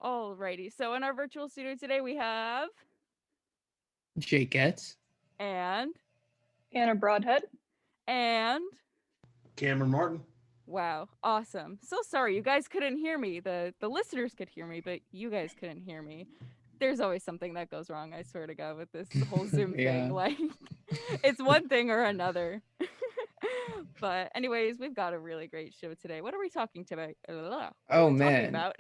Alrighty, so in our virtual studio today we have Jake Getz. and Anna Broadhead. and Cameron Martin. wow, awesome. So sorry you guys couldn't hear me. The listeners could hear me, but you guys couldn't hear me. There's always something that goes wrong, I swear to God, with this whole Zoom thing. Yeah. Like it's one thing or another. But anyways, we've got a really great show today. What are we talking about? What are Oh we talking man. about?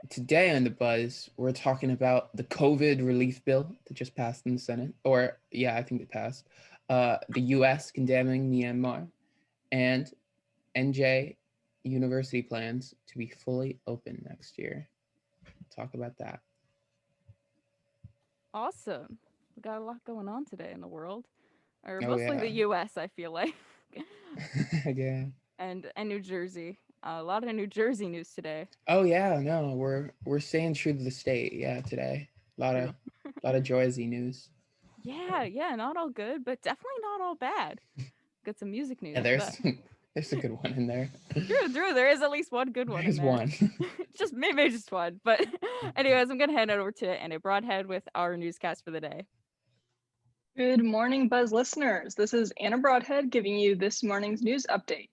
Today on the Buzz, we're talking about the COVID relief bill that just passed in the Senate. Or yeah, I think it passed. The US condemning Myanmar and NJ university plans to be fully open next year. Talk about that. Awesome. We got a lot going on today in the world. Or Oh mostly yeah. the US, I feel like. Yeah. and New Jersey. A lot of New Jersey news today. Oh yeah, no, we're staying true to the state, yeah, today. True. Lot of Joyzy news. Yeah, not all good, but definitely not all bad. Got some music Yeah, news, but there's a good one in there. true, there is at least one good one in There's there. one. Just maybe just one. But anyways, I'm gonna hand it over to Anna Broadhead with our newscast for the day. Good morning, Buzz listeners. This is Anna Broadhead giving you this morning's news update.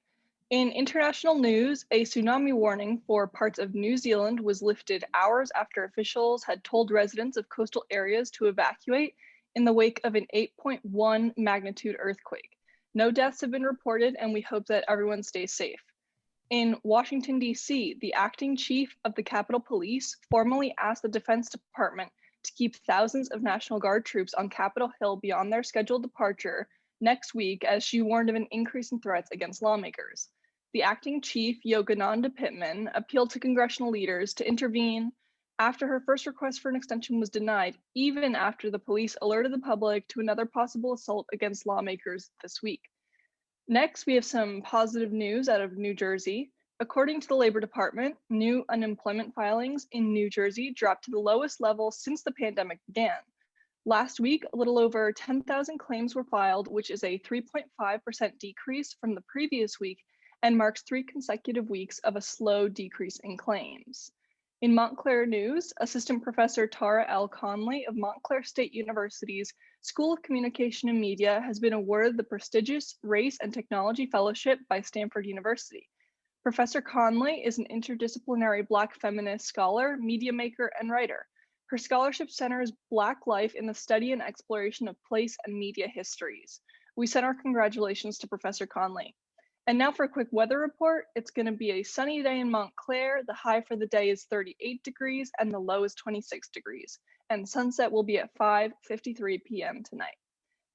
In international news, a tsunami warning for parts of New Zealand was lifted hours after officials had told residents of coastal areas to evacuate in the wake of an 8.1 magnitude earthquake. No deaths have been reported, and we hope that everyone stays safe. In Washington, D.C., the acting chief of the Capitol Police formally asked the Defense Department to keep thousands of National Guard troops on Capitol Hill beyond their scheduled departure next week, as she warned of an increase in threats against lawmakers. The acting chief, Yogananda Pittman, appealed to congressional leaders to intervene after her first request for an extension was denied, even after the police alerted the public to another possible assault against lawmakers this week. Next, we have some positive news out of New Jersey. According to the Labor Department, new unemployment filings in New Jersey dropped to the lowest level since the pandemic began. Last week, a little over 10,000 claims were filed, which is a 3.5% decrease from the previous week and marks 3 consecutive weeks of a slow decrease in claims. In Montclair news, Assistant Professor Tara L. Conley of Montclair State University's School of Communication and Media has been awarded the prestigious Race and Technology Fellowship by Stanford University. Professor Conley is an interdisciplinary Black feminist scholar, media maker, and writer. Her scholarship centers Black life in the study and exploration of place and media histories. We send our congratulations to Professor Conley. And now for a quick weather report. It's going to be a sunny day in Montclair. The high for the day is 38 degrees and the low is 26 degrees. And sunset will be at 5:53 p.m. tonight.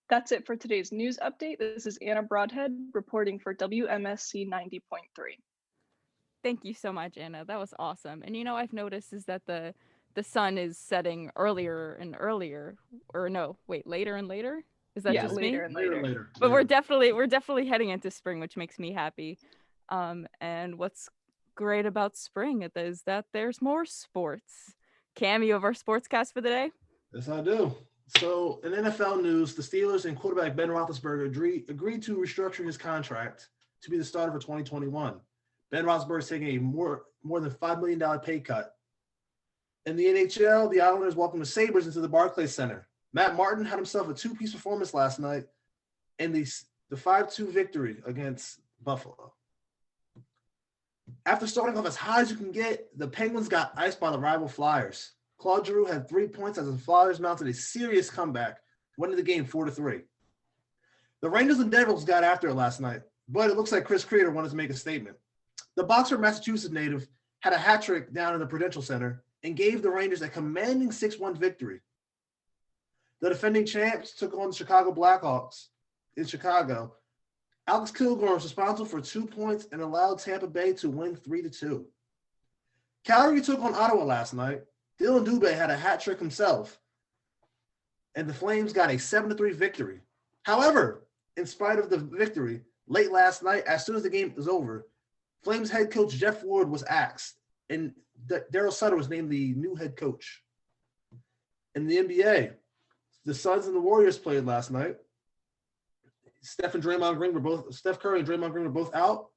That's it for today's news update. This is Anna Broadhead reporting for WMSC 90.3. Thank you so much, Anna. That was awesome. And I've noticed is that the sun is setting earlier and earlier, or no, wait, later and later. Is that just me? Later and later. But we're definitely heading into spring, which makes me happy. And what's great about spring is that there's more sports. Cam, you have our sportscast for the day? Yes, I do. So, in NFL news, the Steelers and quarterback Ben Roethlisberger agreed to restructure his contract to be the starter for 2021. Ben Roethlisberger is taking a more than $5 million pay cut. In the NHL, the Islanders welcomed the Sabres into the Barclays Center. Matt Martin had himself a 2-piece performance last night in the 5-2 victory against Buffalo. After starting off as high as you can get, the Penguins got iced by the rival Flyers. Claude Giroux had 3 points as the Flyers mounted a serious comeback, winning the game 4-3. The Rangers and Devils got after it last night, but it looks like Chris Kreider wanted to make a statement. The Boxford, Massachusetts native had a hat trick down in the Prudential Center and gave the Rangers a commanding 6-1 victory. The defending champs took on the Chicago Blackhawks in Chicago. Alex Kilgore was responsible for 2 points and allowed Tampa Bay to win 3-2. Calgary took on Ottawa last night. Dylan Dubé had a hat trick himself, and the Flames got a 7-3 victory. However, in spite of the victory, late last night, as soon as the game was over, Flames head coach Jeff Ward was axed, and Daryl Sutter was named the new head coach. In the NBA, the Suns and the Warriors played last night. Steph Curry and Draymond Green were both out,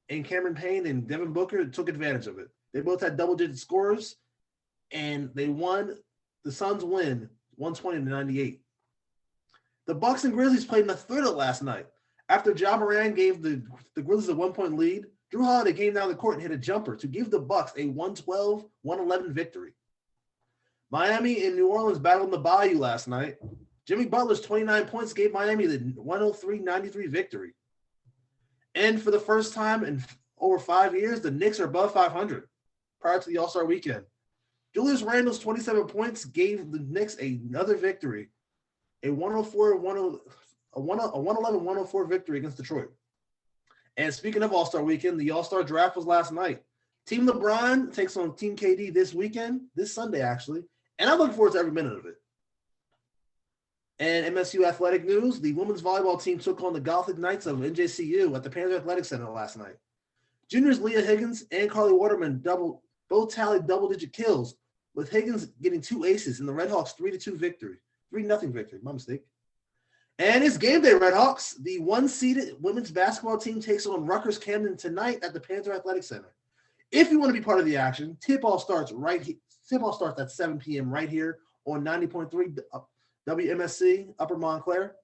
and Cameron Payne and Devin Booker took advantage of it. They both had double-digit scores, and they won. The Suns win 120-98. The Bucks and Grizzlies played in the thriller last night. After Ja Morant gave the Grizzlies a 1-point lead, Drew Holiday came down the court and hit a jumper to give the Bucks a 112-111 victory. Miami and New Orleans battled in the Bayou last night. Jimmy Butler's 29 points gave Miami the 103-93 victory. And for the first time in over 5 years, the Knicks are above 500 prior to the All-Star weekend. Julius Randle's 27 points gave the Knicks another victory, a 111-104 victory against Detroit. And speaking of All-Star weekend, the All-Star draft was last night. Team LeBron takes on Team KD this Sunday actually, and I'm looking forward to every minute of it. And MSU athletic news, the women's volleyball team took on the Gothic Knights of NJCU at the Panther Athletic Center last night. Juniors Leah Higgins and Carly Waterman both tallied double-digit kills, with Higgins getting 2 aces in the Redhawks 3-2 victory. 3-0 victory, my mistake. And it's game day, Redhawks. The 1-seeded women's basketball team takes on Rutgers Camden tonight at the Panther Athletic Center. If you want to be part of the action, tip-off starts at 7 p.m. right here on 90.3 WMSC, Upper Montclair.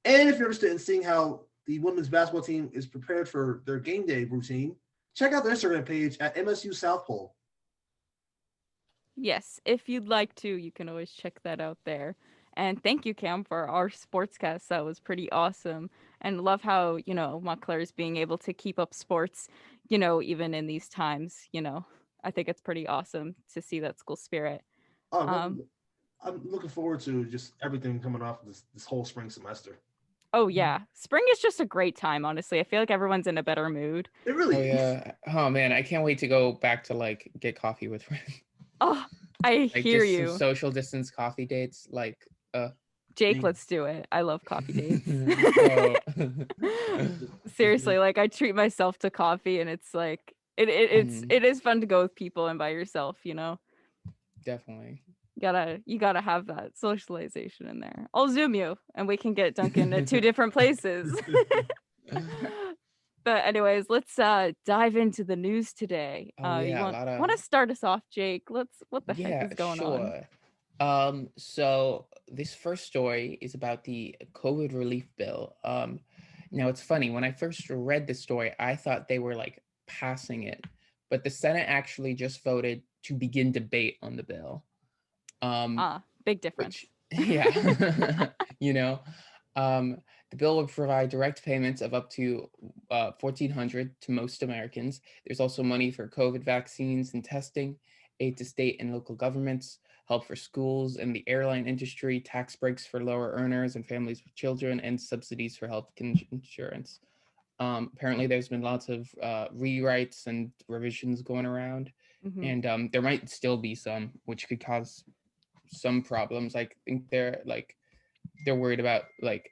And if you're interested in seeing how the women's basketball team is prepared for their game day routine, check out their Instagram page at MSU South Pole. Yes, if you'd like to, you can always check that out there. And thank you, Cam, for our sportscast. That was pretty awesome. And love how, Montclair is being able to keep up sports, even in these times, I think it's pretty awesome to see that school spirit. I'm looking forward to just everything coming off this whole spring semester. Oh, yeah. Spring is just a great time, honestly. I feel like everyone's in a better mood. It really is. Yeah. Oh, man. I can't wait to go back to, get coffee with friends. Oh, I hear you. Some social distance coffee dates, Jake, let's do it. I love coffee dates. Seriously, I treat myself to coffee, and it's it is fun to go with people and by yourself, Definitely. You gotta have that socialization in there. I'll Zoom you, and we can get Duncan at 2 different places. But anyways, let's dive into the news today. You want to start us off, Jake? What the heck is going on? So this first story is about the COVID relief bill. Now it's funny, when I first read the story, I thought they were passing it, but the Senate actually just voted to begin debate on the bill. Big difference. The bill will provide direct payments of up to $1,400 to most Americans. There's also money for COVID vaccines and testing, aid to state and local governments, help for schools and the airline industry, tax breaks for lower earners and families with children, and subsidies for health insurance. Apparently, there's been lots of rewrites and revisions going around, and there might still be some, which could cause some problems. I think they're worried about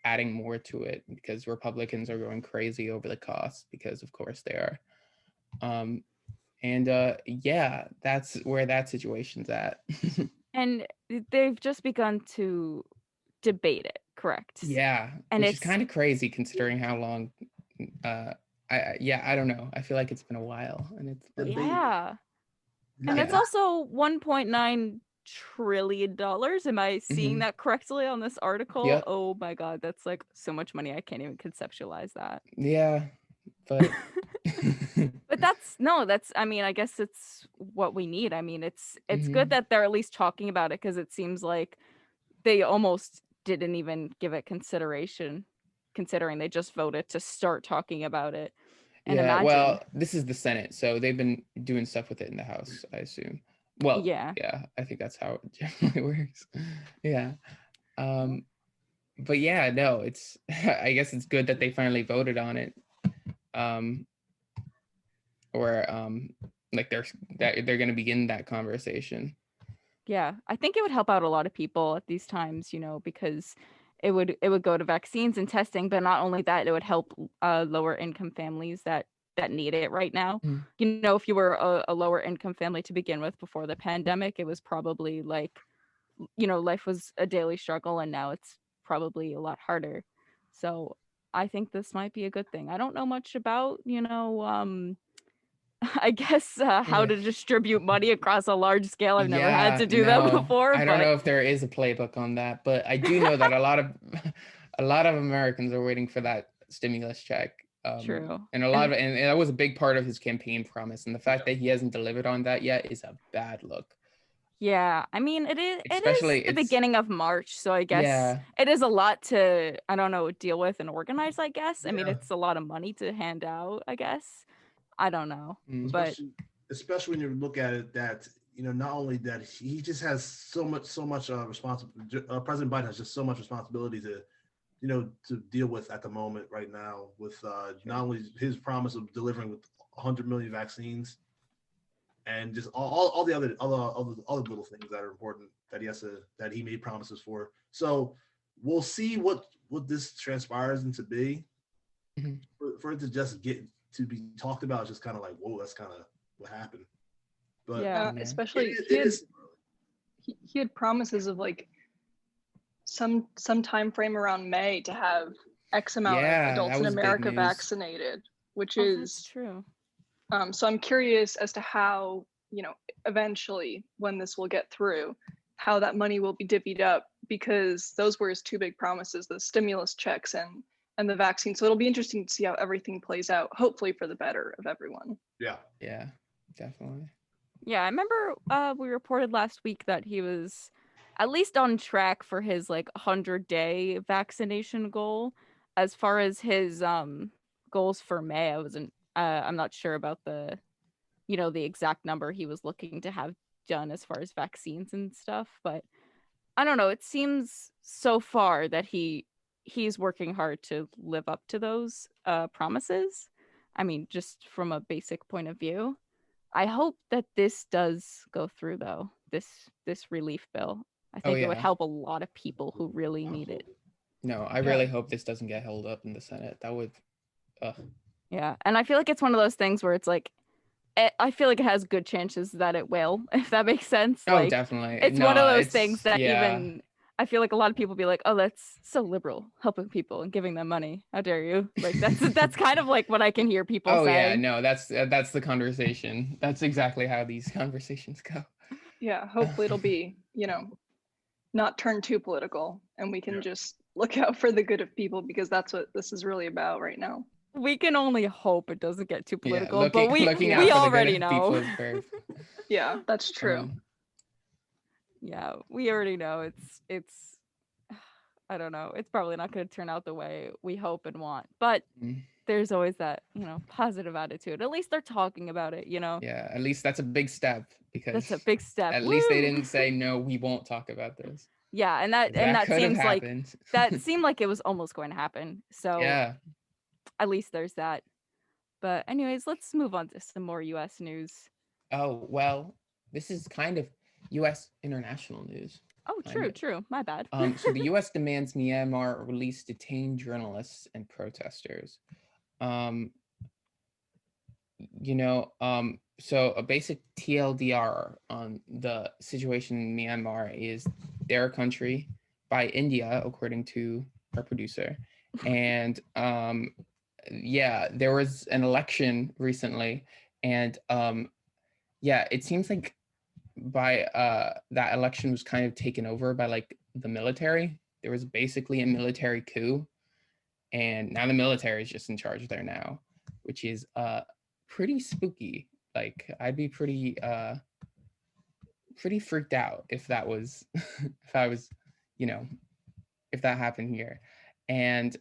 adding more to it because Republicans are going crazy over the cost, because of course they are. That's where that situation's at. And they've just begun to debate it, correct? Yeah, and it's kind of crazy considering how long. I don't know. I feel like it's been a while, and it's and it's also $1.9 trillion. Am I seeing that correctly on this article? Yep. Oh my god, that's so much money. I can't even conceptualize that. Yeah, but but I guess it's what we need. I mean, it's good that they're at least talking about it, because it seems like they almost didn't even give it consideration, considering they just voted to start talking about it. And well, this is the Senate, so they've been doing stuff with it in the House, I assume. Well, yeah, I think that's how it generally works. Yeah. But yeah, no, it's, I guess it's good that they finally voted on it. They're going to begin that conversation. Yeah, I think it would help out a lot of people at these times, because it would go to vaccines and testing, but not only that, it would help lower income families that need it right now. If you were a lower income family to begin with before the pandemic, it was probably life was a daily struggle, and now it's probably a lot harder. So I think this might be a good thing. I don't know much about I guess how to distribute money across a large scale. I've never had to do that no, before. I don't but know if there is a playbook on that, but I do know that a lot of a lot of Americans are waiting for that stimulus check. True. And a lot of and that was a big part of his campaign promise. And the fact that he hasn't delivered on that yet is a bad look. Yeah, I mean, it is Especially the beginning of March, so I guess it is a lot to, I don't know, deal with and organize, I guess. I mean, it's a lot of money to hand out, I guess. I don't know. But especially when you look at it that, not only that he just has so much responsibility. President Biden has just so much responsibility to, to deal with at the moment right now with not only his promise of delivering with 100 million vaccines, and just all the other little things that are important that he made promises for. So we'll see what this transpires into be. For it to just get to be talked about, just kind of like, whoa, that's kind of what happened. But especially he had promises of like some time frame around May to have X amount of adults in America vaccinated, which is true. So I'm curious as to how, eventually when this will get through, how that money will be divvied up, because those were his two big promises, the stimulus checks and the vaccine. So it'll be interesting to see how everything plays out, hopefully for the better of everyone. Yeah, definitely. Yeah, I remember we reported last week that he was at least on track for his 100-day vaccination goal. As far as his goals for May, I'm not sure about the exact number he was looking to have done as far as vaccines and stuff, but I don't know, it seems so far that he's working hard to live up to those promises. I mean, just from a basic point of view. I hope that this does go through, though, this relief bill. I think it would help a lot of people who really need it. No, I really hope this doesn't get held up in the Senate. That would Yeah, and I feel like it's one of those things where it's like, I feel like it has good chances that it will, if that makes sense. Oh, definitely. It's one of those things that even I feel like a lot of people be like, oh, that's so liberal, helping people and giving them money. How dare you? Like that's kind of like what I can hear people saying. Oh yeah, no, that's the conversation. That's exactly how these conversations go. Yeah, hopefully it'll be, not turn too political, and we can just look out for the good of people, because that's what this is really about right now. We can only hope it doesn't get too political, but we already know. Yeah, that's true. Yeah, we already know it's I don't know. It's probably not going to turn out the way we hope and want, but there's always that, positive attitude. At least they're talking about it, Yeah, at least that's a big step, because that's a big step. At least they didn't say, no, we won't talk about this. Yeah, and that seems like that seemed like it was almost going to happen. So yeah, at least there's that. But anyways, let's move on to some more US news. Oh, well, this is kind of US international news. Oh, true. My bad. So the US demands Myanmar release detained journalists and protesters. So a basic TLDR on the situation in Myanmar is their country by India, according to our producer. And there was an election recently, and it seems like by that election was kind of taken over by like the military. There was basically a military coup, and now the military is just in charge there now, which is pretty spooky. Like, I'd be pretty freaked out if that was if I was, if that happened here. And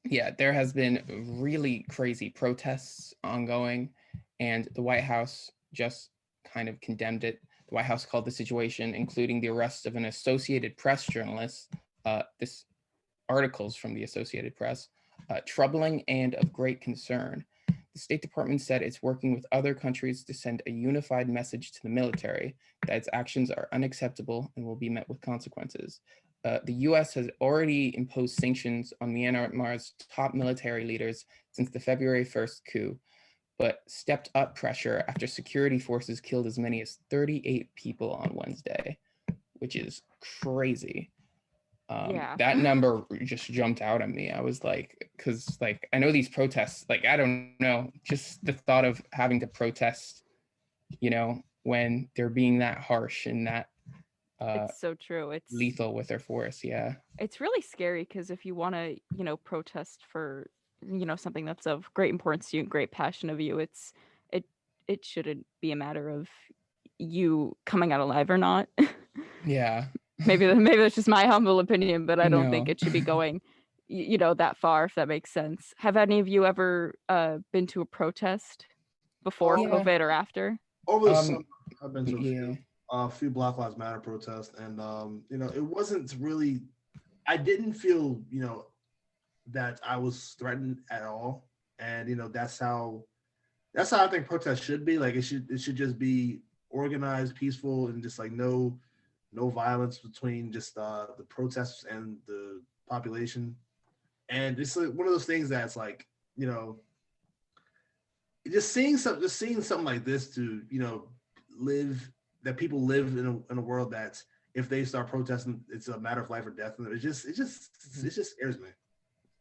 there has been really crazy protests ongoing, and the White House just kind of condemned it. The White House called the situation, including the arrest of an Associated Press journalist, this articles from the Associated Press, troubling and of great concern. The State Department said it's working with other countries to send a unified message to the military that its actions are unacceptable and will be met with consequences. The US has already imposed sanctions on Myanmar's top military leaders since the February 1st coup, but stepped up pressure after security forces killed as many as 38 people on Wednesday, which is crazy. Yeah. That number just jumped out at me. I was like, because like I know these protests, like I don't know, just the thought of having to protest, when they're being that harsh and that It's so true. lethal with their force. Yeah. It's really scary because if you want to, protest for, something that's of great importance to you and great passion of you, it it shouldn't be a matter of you coming out alive or not. Yeah. maybe that's just my humble opinion, but I don't think No. it should be going, that far, if that makes sense. Have any of you ever been to a protest before Yeah. COVID or after? Over the summer, I've been to Yeah. a few Black Lives Matter protests, and it wasn't really. I didn't feel, that I was threatened at all, and that's how I think protests should be. Like it should just be organized, peaceful, and just like no violence between just the protesters and the population. And it's like one of those things that's like, just seeing something like this to live that people live in a world that if they start protesting, it's a matter of life or death. And it just scares me.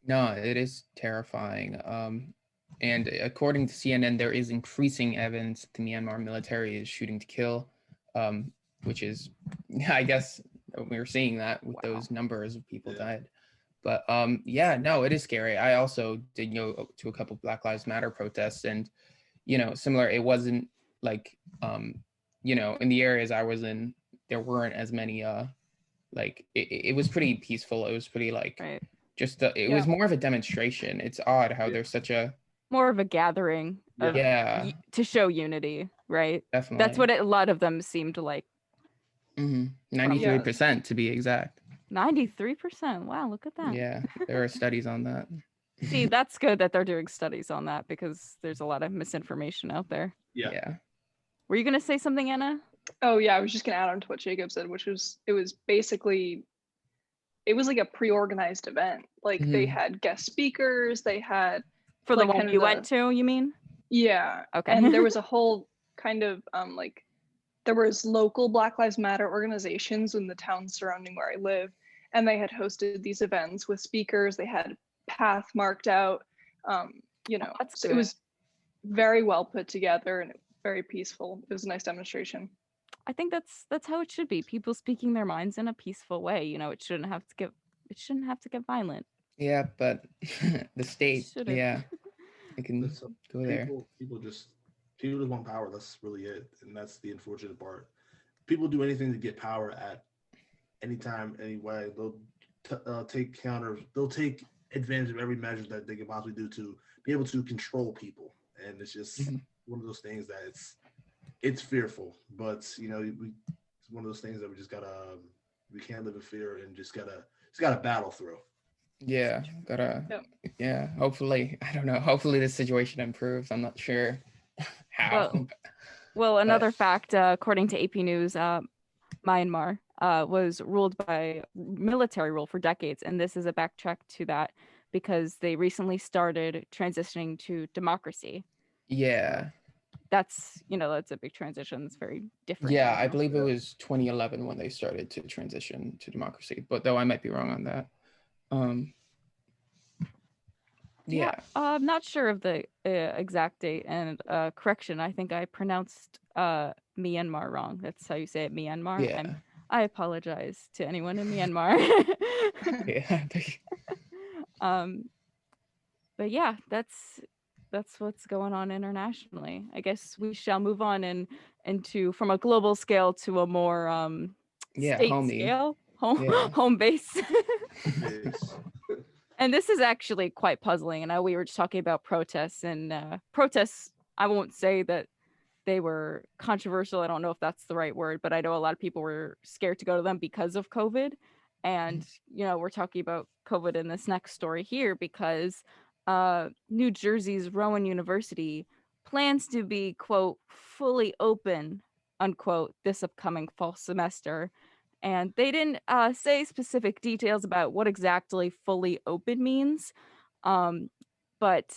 No, it is terrifying. And according to CNN, there is increasing evidence that the Myanmar military is shooting to kill, which is, I guess, we were seeing that with those numbers of people died. But no, it is scary. I also did go to a couple Black Lives Matter protests, and similar. It wasn't like in the areas I was in, there weren't as many. It was pretty peaceful. It was pretty Right. just it was more of a demonstration. It's odd how there's such a more of a gathering of to show unity, right? Definitely. That's what a lot of them seemed like. 93% to be exact. 93%. Wow, look at that. Yeah, there are studies on that. See, that's good that they're doing studies on that because there's a lot of misinformation out there. Yeah. Were you going to say something, Anna? Oh, yeah. I was just going to add on to what Jacob said, which was, it was like a pre-organized event. Like they had guest speakers, they had for the one you went to, you mean? Yeah. Okay. And there was a whole kind of there was local Black Lives Matter organizations in the towns surrounding where I live, and they had hosted these events with speakers. They had path marked out. So it was very well put together and very peaceful. It was a nice demonstration. I think that's how it should be. People speaking their minds in a peaceful way. It shouldn't have to get violent. Yeah, but the state, yeah, I can go there. People just want power. That's really it, and that's the unfortunate part. People do anything to get power at any time, any way. They'll take advantage of every measure that they can possibly do to be able to control people, and it's just one of those things that it's fearful. But it's one of those things that we can't live in fear and just gotta battle through. Yeah, hopefully, I don't know, hopefully this situation improves. I'm not sure how. Well, another fact, according to AP News, Myanmar was ruled by military rule for decades, and this is a backtrack to that because they recently started transitioning to democracy. Yeah. That's a big transition. It's very different. Yeah, I believe it was 2011 when they started to transition to democracy, but though I might be wrong on that. I'm not sure of the exact date, and correction, I think I pronounced Myanmar wrong. That's how you say it, Myanmar. Yeah. I apologize to anyone in Myanmar. But yeah, that's what's going on internationally. I guess we shall move on into from a global scale to a more state scale, home base. And this is actually quite puzzling. And we were just talking about protests, and protests, I won't say that they were controversial. I don't know if that's the right word, but I know a lot of people were scared to go to them because of COVID. And, we're talking about COVID in this next story here because New Jersey's Rowan University plans to be, quote, fully open, unquote, this upcoming fall semester. And they didn't say specific details about what exactly fully open means. But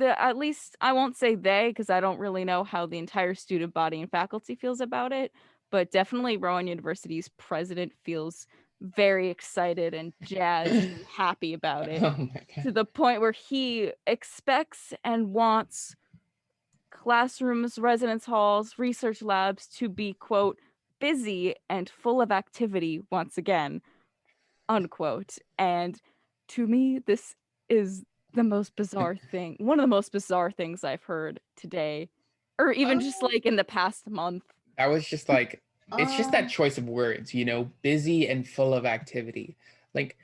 at least I won't say they, because I don't really know how the entire student body and faculty feels about it. But definitely Rowan University's president feels very excited and jazzed and happy about it, Oh my to god. the point where he expects and wants classrooms, residence halls, research labs to be, quote, busy and full of activity once again, unquote. And to me, this is the most bizarre thing, one of the most bizarre things I've heard today, or even just like in the past month. I was just like, it's just that Um, choice of words, busy and full of activity. Like,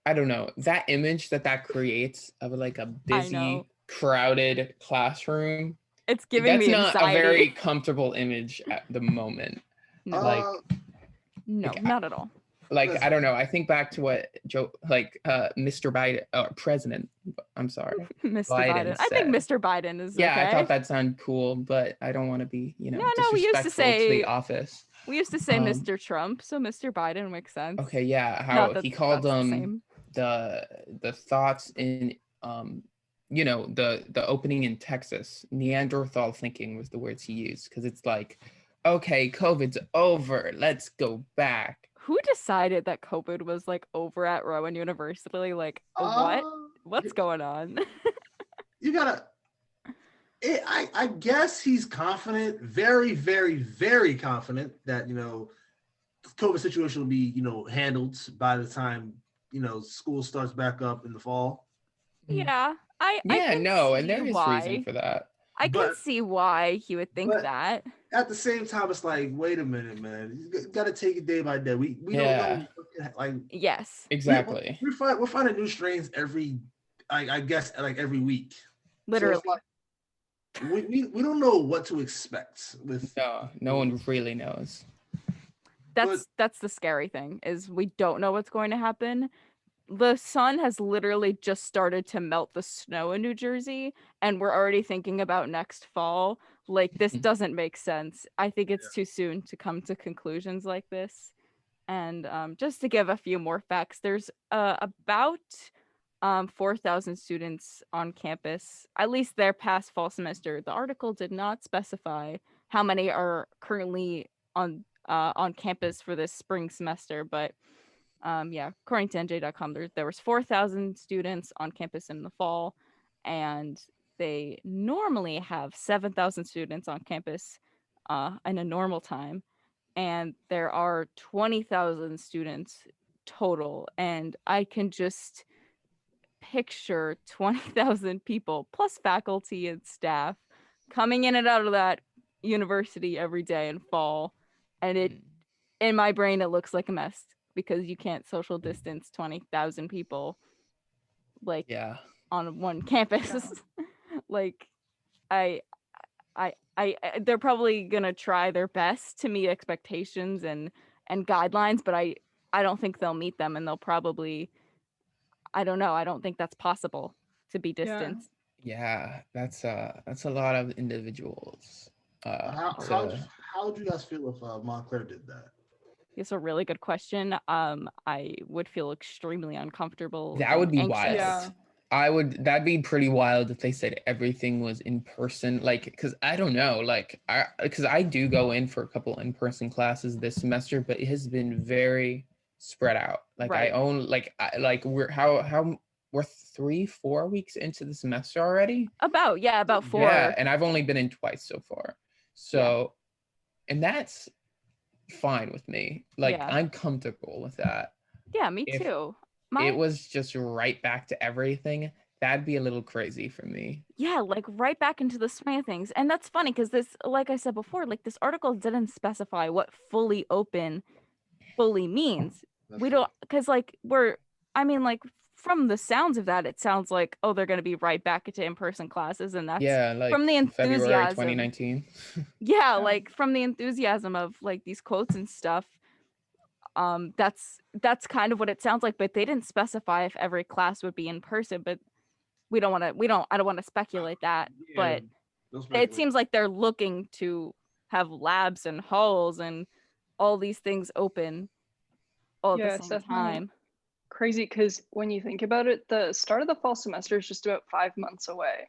I don't know, that image that creates of like a I know. busy, crowded classroom. It's giving That's me not a very anxiety. comfortable image at the moment. No, Like, no, like, not at all. like I don't know. I think back to what Mr. Biden, or President, I'm sorry, Mr. Biden Biden. I think said. Mr. Biden is Yeah, I thought okay. that sounded cool, but I don't want to be, No, we used to disrespectful to the say office. Mr. Trump, so Mr. Biden makes sense. Okay, yeah, Not how that he called that's the same. the thoughts in the opening in Texas, Neanderthal thinking was the words he used, because it's like, okay, COVID's over, let's go back. Who decided that COVID was like over at Rowan University? Like, what? What's going on? you gotta. I guess he's confident, very, very, very confident that the COVID situation will be handled by the time school starts back up in the fall. Yeah, I Yeah, can no, and see there is reason why. for that. I can But- see why he would think but- that. At the same time, it's like, wait a minute, man. You got to take it day by day. We Yeah. don't know. Like, Yes, Exactly. we're finding new strains every, I guess, like every week. literally. So it's like, we don't know what to expect with. No one really knows. That's the scary thing, is we don't know what's going to happen. The sun has literally just started to melt the snow in New Jersey, and we're already thinking about next fall. Like, this doesn't make sense. I think it's too soon to come to conclusions like this. And just to give a few more facts, there's about 4,000 students on campus, at least their past fall semester. The article did not specify how many are currently on campus for this spring semester, but yeah, according to NJ.com, there was 4,000 students on campus in the fall, and they normally have 7,000 students on campus in a normal time, and there are 20,000 students total, and I can just picture 20,000 people plus faculty and staff coming in and out of that university every day in fall, and it, in my brain, it looks like a mess, because you can't social distance 20,000 people like Yeah. on one campus. Like, I they're probably gonna try their best to meet expectations and guidelines, but I don't think they'll meet them, and they'll probably, I don't know, I don't think that's possible to be distanced. Yeah, that's a lot of individuals. How would you guys feel if Montclair did that? It's a really good question. I would feel extremely uncomfortable. That would and be anxious. wild. Yeah. That'd be pretty wild if they said everything was in person. Like, because I don't know, because I do go in for a couple in-person classes this semester, but it has been very spread out. Like, Right. we're 3-4 weeks into the semester already. About 4. Yeah, and I've only been in twice so far. So, and that's fine with me. Like, Yeah. I'm comfortable with that. Yeah, me If too. It was just right back to everything. That'd be a little crazy for me. Yeah, like right back into the swing of things. And that's funny because this, like I said before, like this article didn't specify what fully open fully means. We don't, because like like from the sounds of that, it sounds like, oh, they're going to be right back into in-person classes. And that's Like from the February enthusiasm. 2019. Yeah, like from the enthusiasm of like these quotes and stuff. That's kind of what it sounds like, but they didn't specify if every class would be in person. But I don't want to speculate that. Yeah, But it seems like they're looking to have labs and halls and all these things open all Yeah, at the it's same definitely time. crazy because when you think about it, the start of the fall semester is just about 5 months away,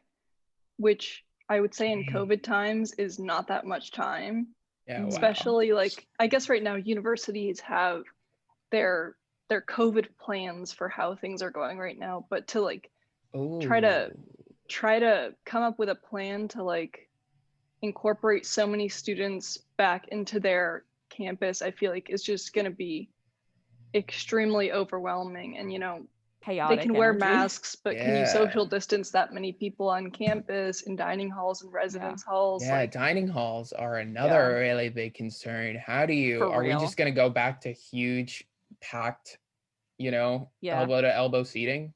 which I would say in COVID times is not that much time. Yeah, wow. Especially like, I guess right now universities have their their COVID plans for how things are going right now, but to like Oh. try to come up with a plan to like incorporate so many students back into their campus, I feel like is just going to be extremely overwhelming. And they Chaotic can wear energy. masks, but can you Yeah. social distance that many people on campus, in dining halls and residence halls? Yeah, Like, dining halls are another really big concern. How do you, For are we real. just going to go back to huge, packed, Yeah. elbow to elbow seating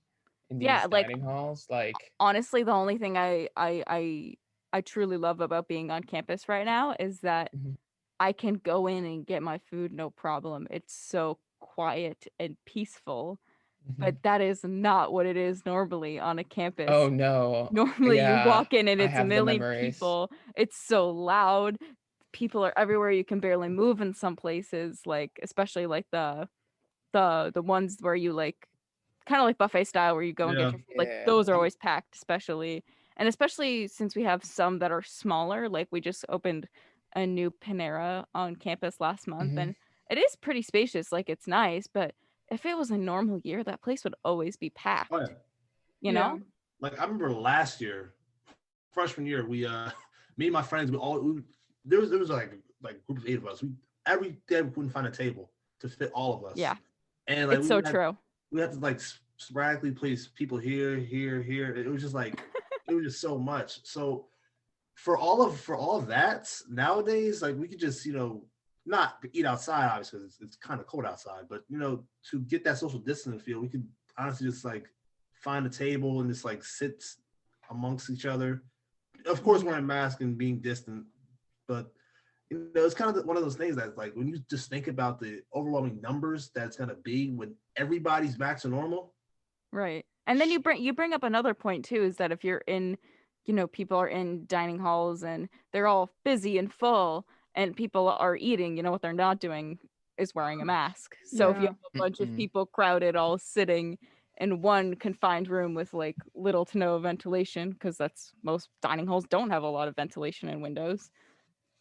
in these Yeah, like dining halls? Like, honestly, the only thing I truly love about being on campus right now is that Mhm. I can go in and get my food no problem. It's so quiet and peaceful. But that is not what it is normally on a campus. Oh no. Normally you Yeah, walk in and I it's a have the million memories. people. It's so loud. People are everywhere. You can barely move in some places, like especially like the ones where you like kind of like buffet style where you go and get Yeah. your food. Like Yeah. those are always packed, especially since we have some that are smaller. Like we just opened a new Panera on campus last month, Mhm. and it is pretty spacious. Like it's nice, but if it was a normal year, that place would always be packed. Oh, yeah. You yeah. know? Like I remember last year, freshman year, we me and my friends, there was like a group of 8 of us. We every day we couldn't find a table to fit all of us. Yeah. And like It's so true. we had to like sporadically place people here, here, here. It was just like it was just so much. So for all of that, nowadays, like we could just, not eat outside, obviously, because it's kind of cold outside, but to get that social distance feel, we could honestly just like find a table and just like sit amongst each other. Of course, wearing masks and being distant, but it's kind of one of those things that like when you just think about the overwhelming numbers that's gonna be when everybody's back to normal. Right. And then you bring up another point too, is that if you're in, people are in dining halls and they're all busy and full and people are eating, what they're not doing is wearing a mask. So if you Yeah. have a bunch of Mm-mm. people crowded all sitting in one confined room with like little to no ventilation, because that's most dining halls don't have a lot of ventilation and windows,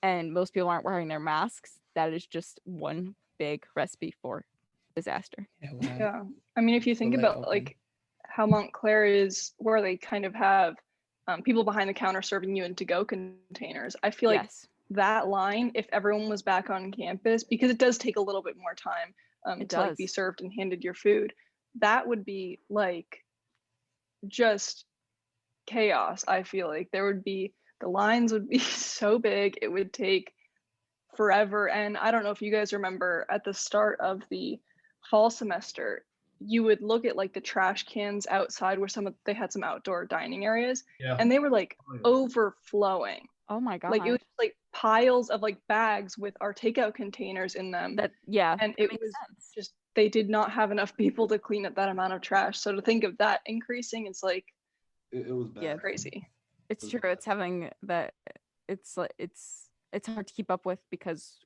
and most people aren't wearing their masks, that is just one big recipe for disaster. Yeah, wow. Yeah. I mean, if you think Will it about open? like how Montclair is, where they kind of have people behind the counter serving you in to-go containers, I feel like Yes, that line, if everyone was back on campus, because it does take a little bit more time it to like be does. served and handed your food, that would be like just chaos. I feel like the lines would be so big, it would take forever. And I don't know if you guys remember at the start of the fall semester, you would look at like the trash cans outside where they had some outdoor dining areas, Yeah. and they were like Oh, yeah. overflowing. Oh my Like it was god. like piles of like bags with our takeout containers in them. And And that it makes was sense. just, they did not have enough people to clean up that amount of trash. So to think of that increasing, it's like It was bad. Yeah. crazy. It's true. It's having that. It's like it's hard to keep up with because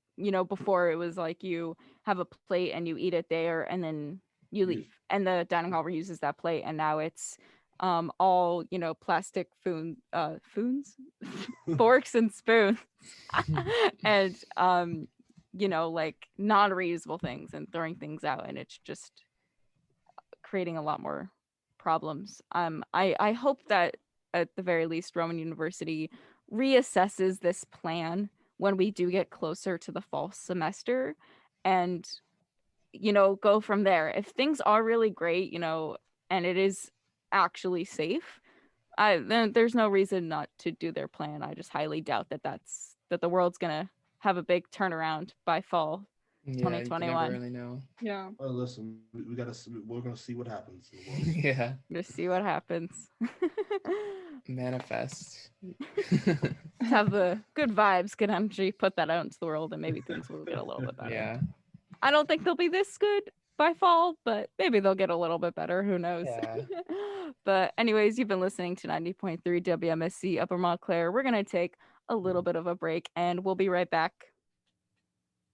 before it was like you have a plate and you eat it there and then you leave and the dining hall reuses that plate, and now it's all plastic foons forks and spoons and like non-reusable things and throwing things out, and it's just creating a lot more problems. I hope that at the very least Roman University reassesses this plan when we do get closer to the fall semester and go from there. If things are really great, and it is actually safe, then there's no reason not to do their plan. I just highly doubt that the world's gonna have a big turnaround by fall Yeah, you can never 2021. really know. Yeah. Well, listen, we're gonna see what happens in the world. Yeah, Just see what happens. manifest. Have the good vibes, good energy, put that out into the world, and maybe things will get a little bit better. Yeah, I don't think they'll be this good by fall, but maybe they'll get a little bit better. Who knows? yeah. But anyways, you've been listening to 90.3 WMSC Upper Montclair. We're going to take a little bit of a break, and we'll be right back.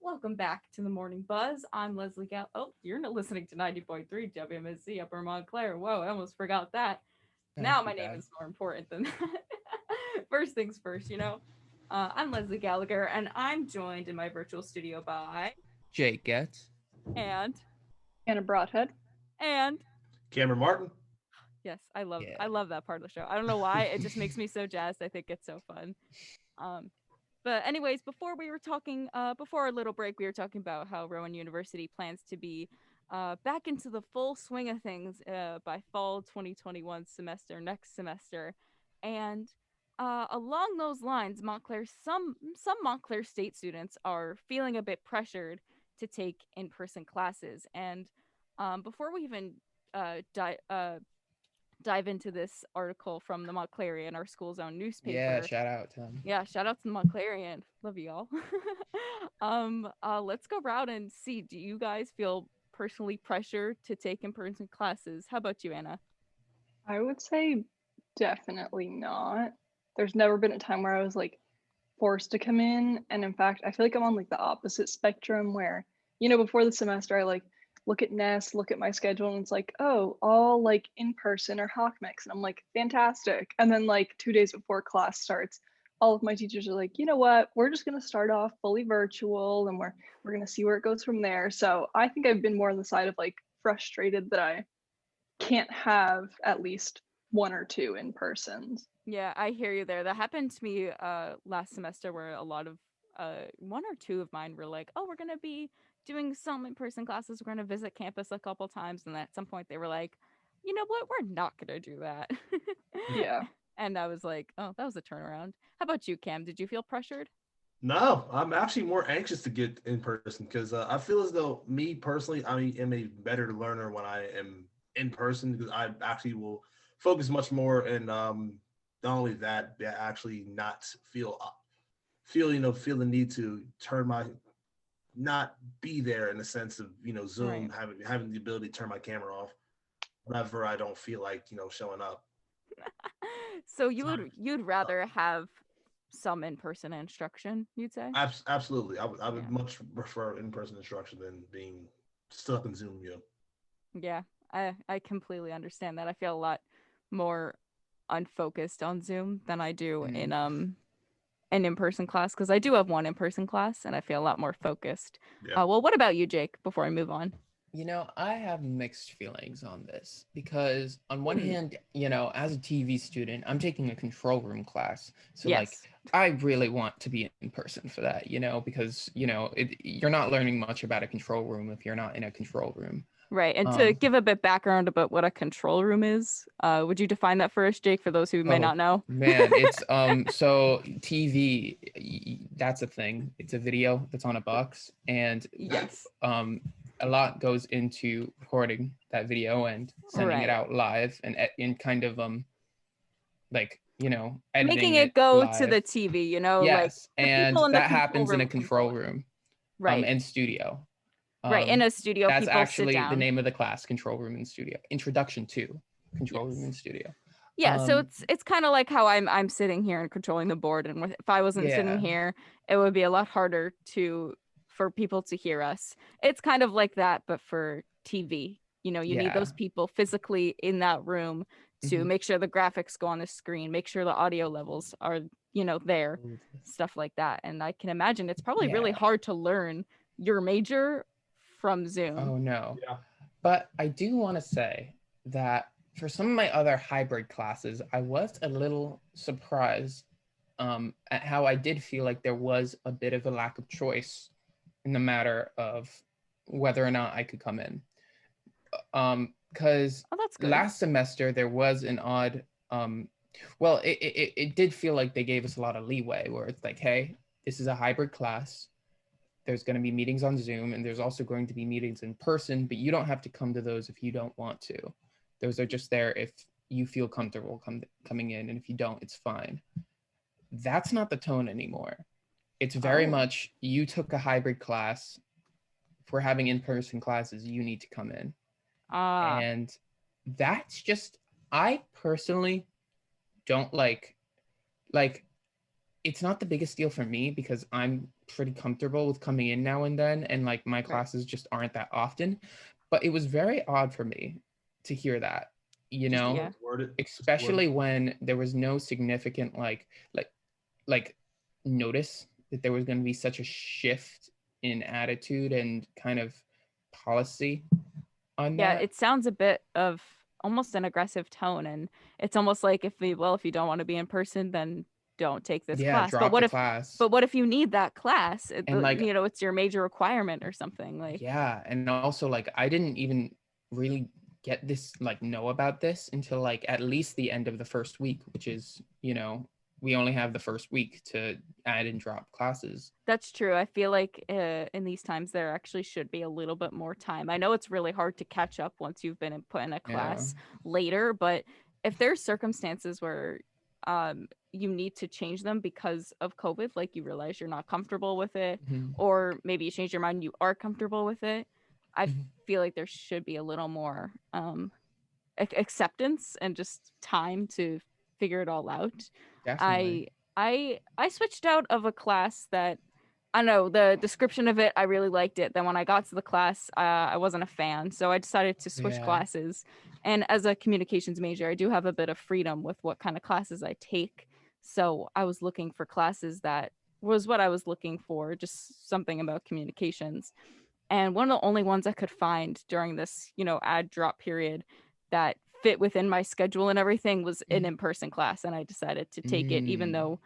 Welcome back to the Morning Buzz. I'm Leslie Gall. Oh, you're not listening to 90.3 WMSC Upper Montclair. Whoa, I almost forgot that. Now my name is more important than that. First things first, I'm Leslie Gallagher, and I'm joined in my virtual studio by Jake Getz. and Anna Broadhead. And Cameron Martin. yes, I love that part of the show. I don't know why, it just makes me so jazzed. I think it's so fun. But anyways, before our little break, we were talking about how Rowan University plans to be back into the full swing of things by fall 2021 semester, next semester. And along those lines, some Montclair State students are feeling a bit pressured to take in-person classes. And before we even dive into this article from the Montclairian, our school's own newspaper. Yeah, shout out to them. Yeah, shout out to the Montclairian. Love you all. Let's go around and see. Do you guys feel personally pressured to take in-person classes? How about you, Anna? I would say definitely not. There's never been a time where I was like forced to come in. And in fact, I feel like I'm on like the opposite spectrum where, before the semester, I like look at Nest, look at my schedule, and it's like, oh, all like in person or Hawk Mix. And I'm like, fantastic. And then like 2 days before class starts, all of my teachers are like, you know what, we're just gonna start off fully virtual and we're gonna see where it goes from there. So I think I've been more on the side of like frustrated that I can't have at least one or two in persons. Yeah, I hear you there. That happened to me last semester where a lot of one or two of mine were like, oh, we're gonna be doing some in-person classes, we're gonna visit campus a couple times, and at some point they were like, you know what, we're not gonna do that. Yeah. And I was like, oh, that was a turnaround. How about you, Cam? Did you feel pressured? No, I'm actually more anxious to get in person because I feel as though me personally, I am a better learner when I am in person because I actually will focus much more and not only that, actually not feel the need to not be there in the sense of Zoom Right. having the ability to turn my camera off whenever I don't feel like showing up. So you'd rather have some in-person instruction, you'd say? Absolutely, I would Yeah. much prefer in-person instruction than being stuck in Zoom. Yeah, I completely understand that. I feel a lot more unfocused on Zoom than I do in an in-person class because I do have one in-person class and I feel a lot more focused. Yeah. Well, what about you, Jake, before I move on? I have mixed feelings on this because on one hand, as a TV student, I'm taking a control room class. So Yes. like, I really want to be in person for that, because, you're not learning much about a control room if you're not in a control room. Right. And to give a bit background about what a control room is, would you define that for us, Jake, for those who may not know? Man, it's so TV, that's a thing. It's a video that's on a box, and yes, a lot goes into recording that video and sending it out live and in kind of editing making it go live to the TV, yes, like and that happens in a control room, right? And studio. Right, in a studio, that's people actually sit down. The name of the class, control room and studio. Introduction to control room and studio. Yeah, so it's kind of like how I'm sitting here and controlling the board, and if I wasn't sitting here, it would be a lot harder for people to hear us. It's kind of like that, but for TV. You need those people physically in that room to make sure the graphics go on the screen, make sure the audio levels are there, stuff like that. And I can imagine it's probably really hard to learn your major from Zoom. Oh no. Yeah. But I do want to say that for some of my other hybrid classes, I was a little surprised at how I did feel like there was a bit of a lack of choice in the matter of whether or not I could come in. Because last semester there was an odd, it did feel like they gave us a lot of leeway where it's like, hey, this is a hybrid class. There's going to be meetings on Zoom and there's also going to be meetings in person, but you don't have to come to those if you don't want to. Those are just there if you feel comfortable coming in, and if you don't, it's fine. That's not the tone anymore. It's very much, you took a hybrid class. If we're having in-person classes, you need to come in. And that's just, I personally don't like, it's not the biggest deal for me because I'm pretty comfortable with coming in now and then, and like my classes just aren't that often. But it was very odd for me to hear that, especially when there was no significant like notice that there was going to be such a shift in attitude and kind of policy on Yeah, that. it sounds a bit of almost an aggressive tone, and it's almost like if you don't want to be in person, then don't take this Yeah, class. drop the class. But what if you need that class? And like, It's your major requirement or something. Like, yeah, and also like I didn't even really get this, like know about this until like at least the end of the first week, which is, we only have the first week to add and drop classes. that's true. I feel like in these times there actually should be a little bit more time. I know it's really hard to catch up once you've been put in a Yeah. class later, but if there's circumstances where you need to change them because of COVID, like you realize you're not comfortable with it, Mhm. or maybe you change your mind, you are comfortable with it, I Mhm. feel like there should be a little more acceptance and just time to figure it all out. Definitely. I switched out of a class that I don't know, the description of it, I really liked it. Then when I got to the class, I wasn't a fan. So I decided to switch Yeah. classes. And as a communications major, I do have a bit of freedom with what kind of classes I take. So I was looking for classes that was what I was looking for, just something about communications. And one of the only ones I could find during this, ad drop period that fit within my schedule and everything was an in-person class. And I decided to take it, even though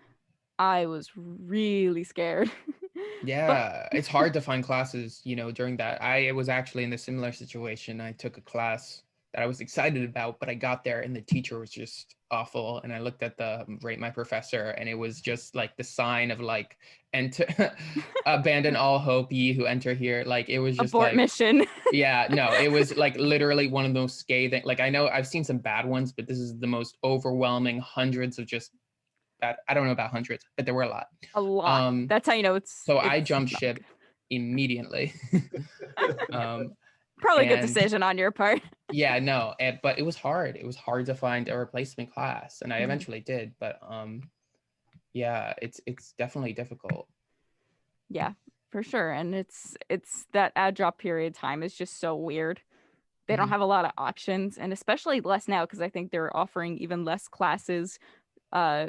I was really scared. But Yeah, it's hard to find classes, during that. I was actually in a similar situation. I took a class that I was excited about, but I got there and the teacher was just awful. And I looked at the rate my professor, and it was just like the sign of like, enter, abandon all hope, ye who enter here. Like it was just abort like, mission. yeah, no, it was like literally one of those scathing. Like I know I've seen some bad ones, but this is the most overwhelming, hundreds of just bad. I don't know about hundreds, but there were a lot. A lot. That's how you know So I it's jumped not ship good. immediately. Probably a good And decision on your part. yeah, no, but it was hard. It was hard to find a replacement class, and I Mhm. eventually did. But yeah, it's definitely difficult. Yeah, for sure. And it's that ad drop period time is just so weird. They don't Mhm. have a lot of options, and especially less now because I think they're offering even less classes uh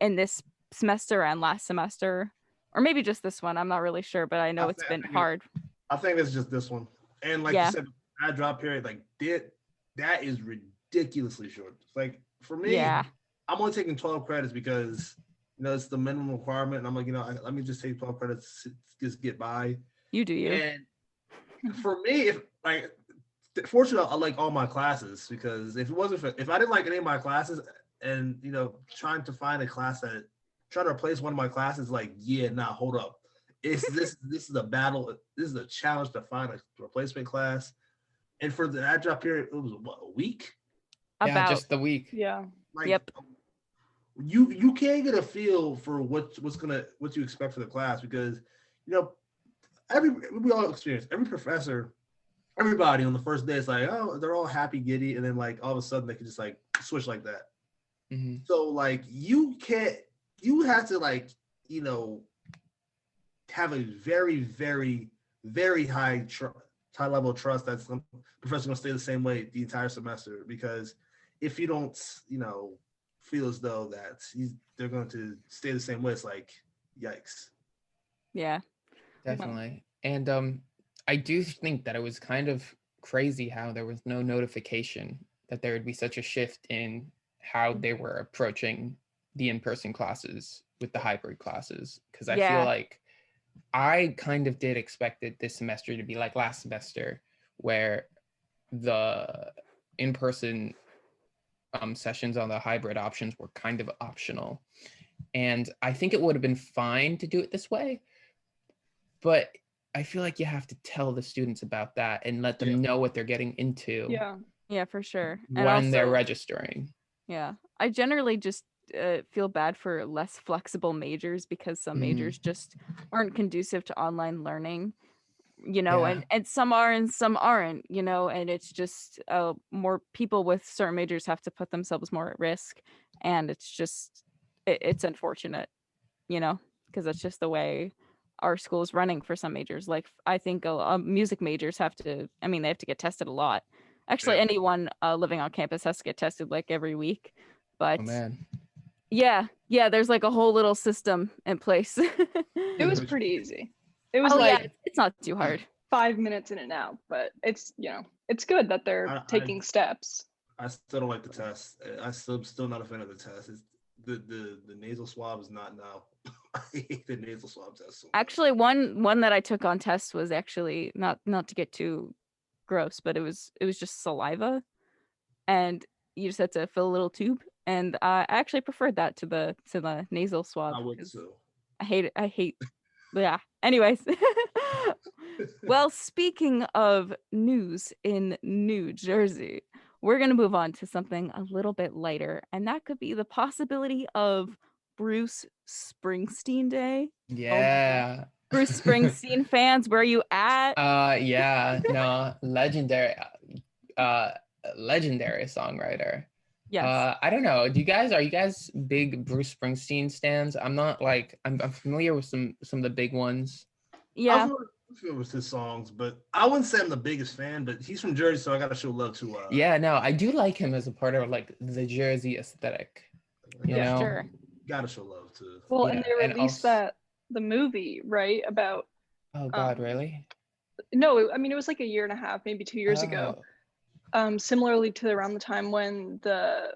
in this semester and last semester, or maybe just this one. I'm not really sure, but I know it's been hard. I think it's just this one. And like you Yeah. said, that drop period, like that is ridiculously short. Like for me, Yeah. I'm only taking 12 credits because it's the minimum requirement, and I'm like, let me just take 12 credits to just get by. You do you. And for me, if like, fortunately, I like all my classes, because if I didn't like any of my classes, and trying to find a class trying to replace one of my classes, like, yeah, nah, hold up. This is a battle. This is a challenge to find a replacement class. And for the ad drop period, it was what, a week? Yeah, About just the week. Yeah. Like, Yep. You can't get a feel for what you expect for the class, because we all experience, every professor, everybody on the first day is like, oh, they're all happy giddy, and then like all of a sudden they can just like switch like that. Mm-hmm. So like you have to like have a very, very, very high level of trust that some professor going to stay the same way the entire semester, because if you don't feel as though that they're going to stay the same way, it's like, yikes. Yeah. Definitely. And I do think that it was kind of crazy how there was no notification that there would be such a shift in how they were approaching the in-person classes with the hybrid classes, because I feel like I kind of did expect it this semester to be like last semester, where the in-person sessions on the hybrid options were kind of optional. And I think it would have been fine to do it this way, but I feel like you have to tell the students about that and let them know what they're getting into. Yeah, for sure. When and they're also, registering. Yeah. I generally just feel bad for less flexible majors, because some majors just aren't conducive to online learning, and some are and some aren't, and it's just more people with certain majors have to put themselves more at risk. And it's just, it's unfortunate, because that's just the way our school is running for some majors. Like I think music majors have to, they have to get tested a lot. Actually, anyone living on campus has to get tested like every week. But oh man, yeah, there's like a whole little system in place. It was pretty easy. It was it's not too hard. 5 minutes in and out, but it's it's good that they're I taking steps. I still don't like the test. I still not a fan of the test. It's the nasal swab is not now. I hate the nasal swab test so much. Actually, one that I took on test was actually not to get too gross, but it was just saliva, and you just had to fill a little tube, and I actually preferred that to the nasal swab. I would 'Cause too. I hate it. Yeah. Anyways. Well, speaking of news in New Jersey, we're going to move on to something a little bit lighter, and that could be the possibility of Bruce Springsteen Day. Yeah. Bruce Springsteen fans, where are you at? Yeah, no, uh legendary songwriter. Yes. I don't know. Are you guys big Bruce Springsteen stans? I'm not like I'm familiar with some of the big ones. Yeah. I'm familiar with his songs, but I wouldn't say I'm the biggest fan. But he's from Jersey, so I gotta show love to. Yeah, no, I do like him as a part of like the Jersey aesthetic. You know? Sure. Gotta show love to. Well, Yeah, and they and released also- the movie, right? About Oh God, really? no, I mean it was like a year and a half, maybe 2 years ago. Similarly to around the time when the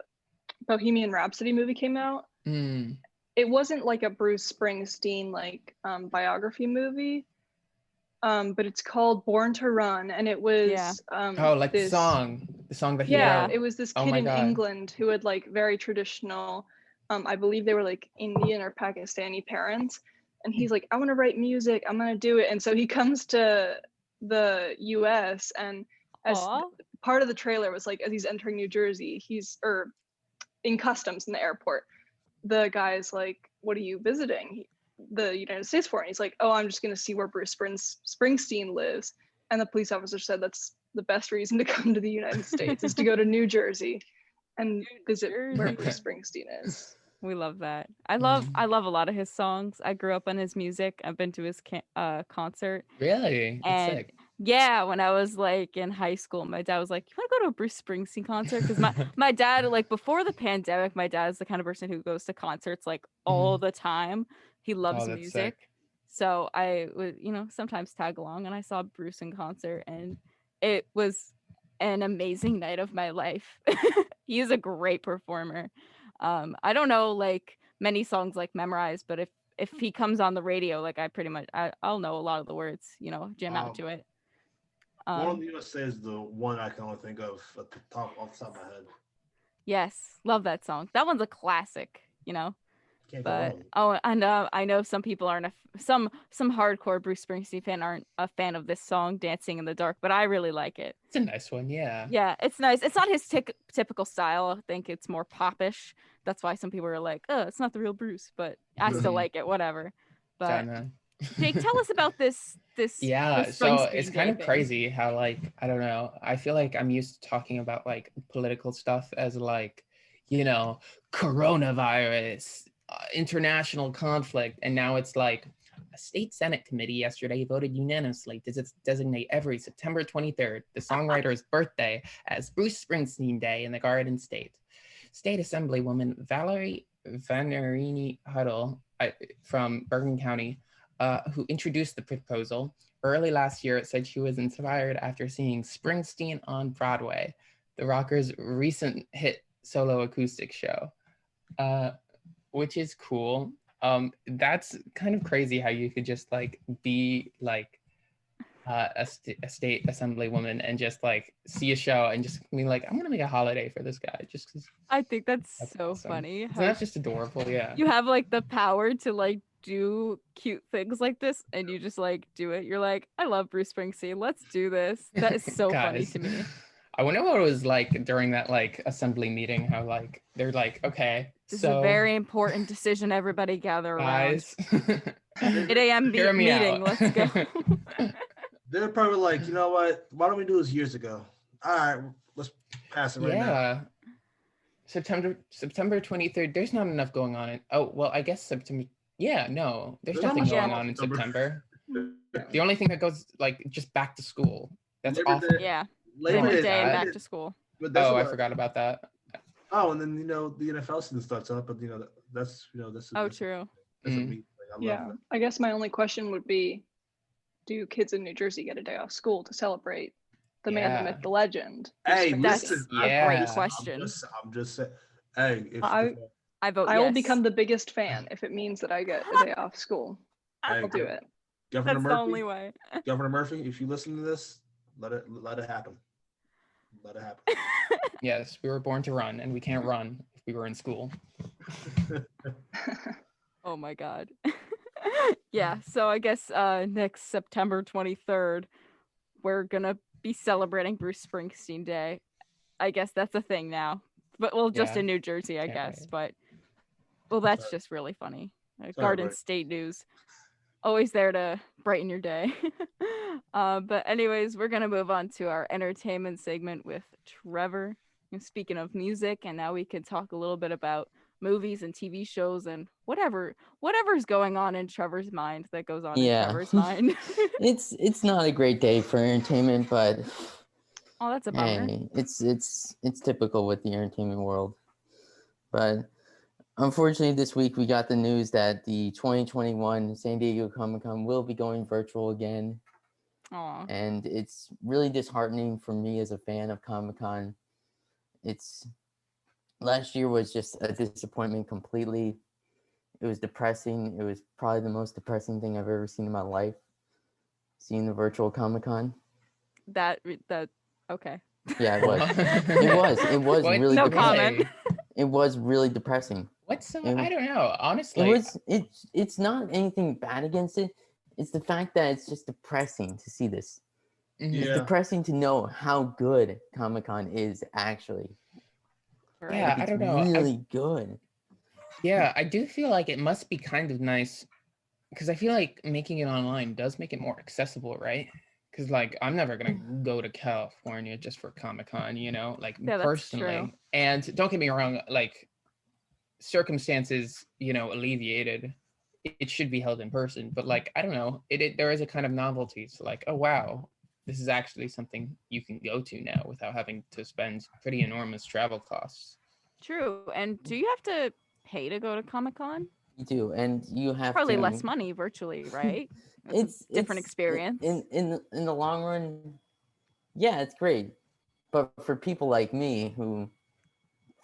Bohemian Rhapsody movie came out. Mm. It wasn't like a Bruce Springsteen like biography movie, but it's called Born to Run, and it was Like this, the song that he yeah, wrote. it was this Oh kid my in God. England who had like very traditional, I believe they were like Indian or Pakistani parents, and he's like, I want to write music, I'm gonna do it, and so he comes to the U.S. and as part of the trailer was like as he's entering New Jersey, he's in customs in the airport. The guy's like, what are you visiting the United States for? And he's like, oh, I'm just going to see where Bruce Springsteen lives. And the police officer said that's the best reason to come to the United States is to go to New Jersey and visit where Bruce Springsteen is. We love that. I love a lot of his songs. I grew up on his music. I've been to his concert. Really? That's And sick. yeah, when I was like in high school, my dad was like, "You want to go to a Bruce Springsteen concert?" Because my dad, like before the pandemic, my dad is the kind of person who goes to concerts like all the time. He loves music. Sick. So I would, sometimes tag along, and I saw Bruce in concert, and it was an amazing night of my life. He is a great performer. I don't know like many songs like memorized, but if he comes on the radio, like I'll know a lot of the words, jam out to it. One of the USA is the one I can only think of off the top of my head. Yes, love that song. That one's a classic, Can't but go wrong. and I know some people aren't some hardcore Bruce Springsteen fan aren't a fan of this song, Dancing in the Dark, but I really like it. It's a nice one, yeah. Yeah, it's nice. It's not his typical style. I think it's more popish. That's why some people are like, "Oh, it's not the real Bruce," but I still like it. Whatever. But Jake, tell us about this. Yeah, this so Springsteen it's kind of Day crazy how like I don't know. I feel like I'm used to talking about like political stuff as like coronavirus, international conflict, and now it's like a state Senate committee yesterday voted unanimously to designate every September 23rd, the songwriter's birthday, as Bruce Springsteen Day in the Garden State. State Assemblywoman Valerie Vanerini Huddle from Bergen County, who introduced the proposal early last year, said she was inspired after seeing Springsteen on Broadway, the rocker's recent hit solo acoustic show, which is cool. That's kind of crazy how you could just like be like a state assemblywoman and just like see a show and just be like, I'm gonna make a holiday for this guy just because. I think that's so awesome. funny. That's just adorable. Yeah. You have like the power to like do cute things like this, and you just like do it. You're like, I love Bruce Springsteen. Let's do this. That is so funny to me. I wonder what it was like during that like assembly meeting. How like they're like, okay, this is a very important decision. Everybody gather guys, around. 8 a.m. meeting. Let's go. They're probably like, you know what? Why don't we do this years ago? All right, let's pass it right now. Yeah. September 23rd. There's not enough going on. I guess September. Yeah, no, there's nothing going on in September. The only thing that goes like just back to school. That's Labor awful. Day. Yeah. Labor Day and back to school. I forgot about that. Oh, and then the NFL season starts up, but that's true. That's a neat thing. I guess my only question would be, do kids in New Jersey get a day off school to celebrate the man, the Yeah. myth, the legend. Hey, That's listen. a Yeah. great question. I'm just saying. Hey, if I vote I yes. will become the biggest fan if it means that I get a day off school. hey, I'll do it. Governor That's Murphy, the only way. Governor Murphy, if you listen to this, let it happen. Let it happen. Yes, we were born to run, and we can't run if we were in school. Oh my god. Yeah, so I guess next September 23rd, we're gonna be celebrating Bruce Springsteen Day. I guess that's a thing now. But well, just Yeah. in New Jersey, I Can't guess. wait. But well, that's Sorry. just really funny. Sorry, Garden buddy. State News, always there to brighten your day. But anyways, we're gonna move on to our entertainment segment with Trevor. And speaking of music, and now we can talk a little bit about movies and TV shows and whatever's going on in Trevor's mind that goes on in Trevor's mind. It's not a great day for entertainment, but Oh, that's a bummer. hey, it's typical with the entertainment world. But unfortunately, this week we got the news that the 2021 San Diego Comic-Con will be going virtual again. Aw. And it's really disheartening for me as a fan of Comic-Con. Last year was just a disappointment completely. It was depressing. It was probably the most depressing thing I've ever seen in my life, seeing the virtual Comic-Con. That okay. Yeah, it was. It was What really No did we depressing. comment. say? It was really depressing. What's It I don't know. Honestly, It's not anything bad against it. It's the fact that it's just depressing to see this. mhm. It's Yeah. depressing to know how good Comic-Con is actually. Yeah, Like, I it's don't know. really good. Yeah, I do feel like it must be kind of nice because I feel like making it online does make it more accessible, right? Because like I'm never gonna go to California just for Comic-Con, like Yeah, that's personally. true. And don't get me wrong, like circumstances, alleviated, it should be held in person. But like I don't know, there is a kind of novelty to like, oh wow, this is actually something you can go to now without having to spend pretty enormous travel costs. True. And do you have to pay to go to Comic-Con? You do, and you have Probably to. less money virtually, right? It's a different experience. In the long run. Yeah, it's great, but for people like me who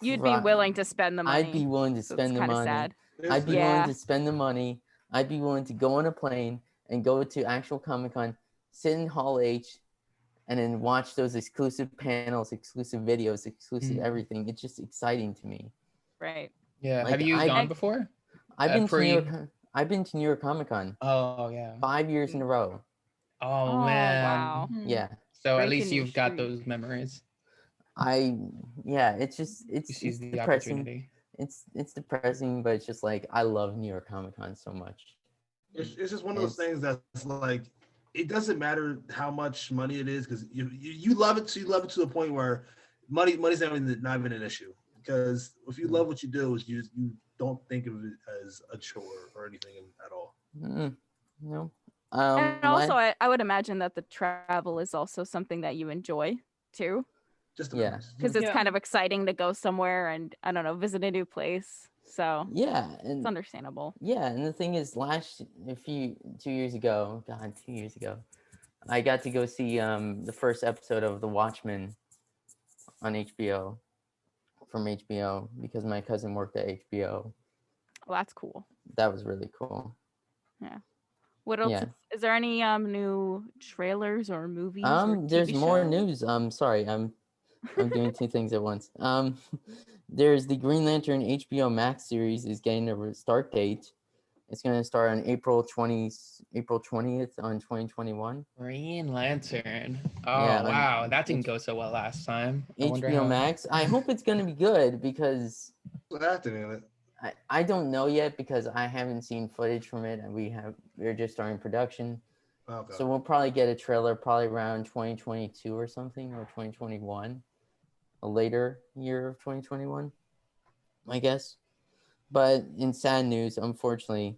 You'd be willing to spend the money. I'd be willing to so it's spend the kind of money. sad. I'd be Yeah. willing to spend the money. I'd be willing to go on a plane and go to actual Comic-Con, sit in Hall H, and then watch those exclusive panels, exclusive videos, exclusive everything. It's just exciting to me. Right. Yeah. Like, Have you I- gone before? I've been to New pre- York. I've been to New York Comic-Con Oh yeah. 5 years in a row. Oh, Oh, man. wow. Yeah, So at Breaking least new you've got street. those memories. it's just You it's seize the depressing. opportunity. It's depressing, but it's just like I love New York Comic-Con so much. It's just one of those things that's like it doesn't matter how much money it is because you love it. So you love it to the point where money's not even an issue because if you love what you do, you don't think of it as a chore or anything at all. No. And also, I would imagine that the travel is also something that you enjoy too, Just the Yeah. memories. because it's Yeah. kind of exciting to go somewhere and I don't know, visit a new place. So Yeah, it's and understandable. the thing is, 2 years ago, I got to go see the first episode of The Watchmen on HBO from HBO because my cousin worked at HBO. Well, that's cool. That was really cool. What else? Yeah. Is there any new trailers or movies? Or There's TV more shows? news. Sorry, I'm doing two things at once. There's the Green Lantern HBO Max series is getting a start date. It's going to start on April 20th on 2021. Green Lantern. Oh Yeah, wow, that didn't go so well last time. I wonder HBO how. Max. I hope it's going to be good because What's acting in it? I don't know yet because I haven't seen footage from it and we're just starting production. Okay. So we'll probably get a trailer probably around 2022 or something, or 2021, a later year of 2021, I guess. But in sad news, unfortunately,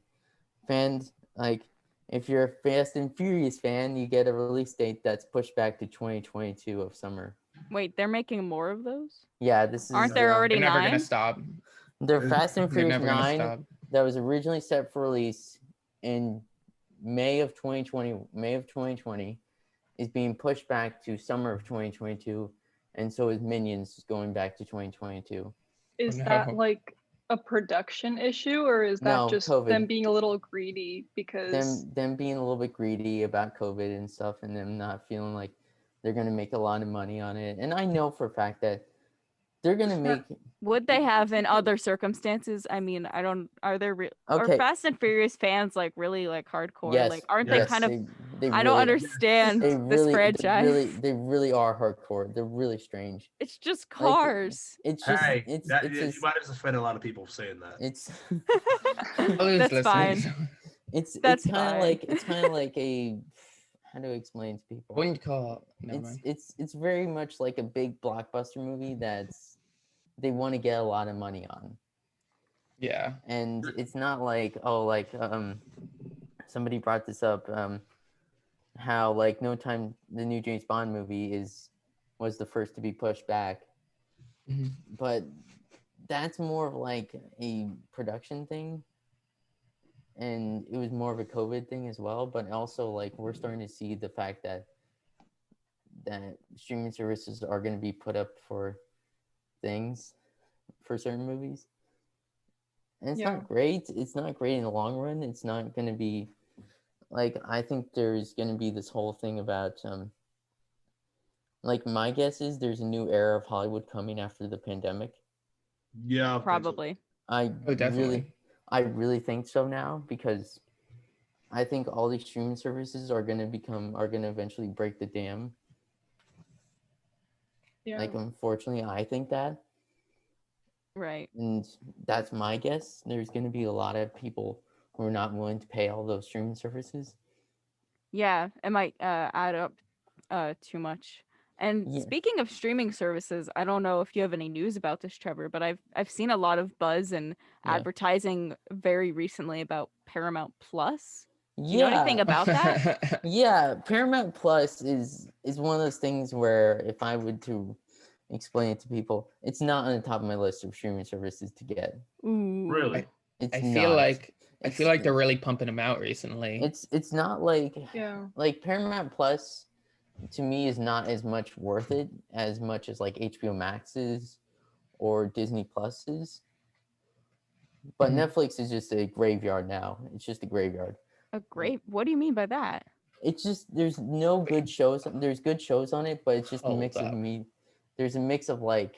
fans, like, if you're a Fast and Furious fan, you get a release date that's pushed back to 2022 of summer. Wait, they're making more of those? Yeah, this is. Aren't there already They're never 9? gonna stop. They're Fast and They're Furious never gonna 9 stop. that was originally set for release in May of 2020, is being pushed back to summer of 2022, and so is Minions going back to 2022. Is no. that like a production issue, or is that No, just COVID. them being a little greedy because Them being a little bit greedy about COVID and stuff, and them not feeling like they're gonna make a lot of money on it. And I know for a fact that they're gonna make. Would they have in other circumstances? I mean, I don't. Are there are Okay. Fast and Furious fans like really like hardcore? Yes, Like, aren't they yes, kind of? they I don't really, understand they this really, franchise. they really are hardcore. They're really strange. It's just Like, cars. it's just, Hey, it's you just, might have offended a lot of people saying that. it's, That's fine. it's That's kind of fine. like, it's kind of like a, how to explain to people? Wouldn't call. Never mind. It's very much like a big blockbuster movie they want to get a lot of money on. Yeah. And it's not like, oh, like somebody brought this up, how like No Time, the new James Bond movie was the first to be pushed back. Mhm. But that's more of like a production thing, and it was more of a COVID thing as well. But also, like, we're starting to see the fact that streaming services are going to be put up for things for certain movies, and it's not great. It's not great in the long run. It's not going to be like, I think there's going to be this whole thing about like, my guess is there's a new era of Hollywood coming after the pandemic. Yeah, Probably. Definitely. I really think so now, because I think all these streaming services are going to eventually break the dam. yeah. Like, unfortunately, I think that. Right. And that's my guess. There's going to be a lot of people who are not willing to pay all those streaming services. Yeah, it might add up too much. And Yeah. speaking of streaming services, I don't know if you have any news about this, Trevor, but I've seen a lot of buzz and advertising very recently about Paramount Plus. Do you know anything about that? Yeah, Paramount Plus is one of those things where, if I would to explain it to people, it's not on the top of my list of streaming services to get. Ooh. Really? It's I not. feel like they're really pumping them out recently. It's not like like Paramount Plus to me is not as much worth it as much as like HBO Max is or Disney Plus is. But Netflix is just a graveyard now. It's just a graveyard. What do you mean by that? It's just, there's no good shows. There's good shows on it, but it's just a mix of there's a mix of like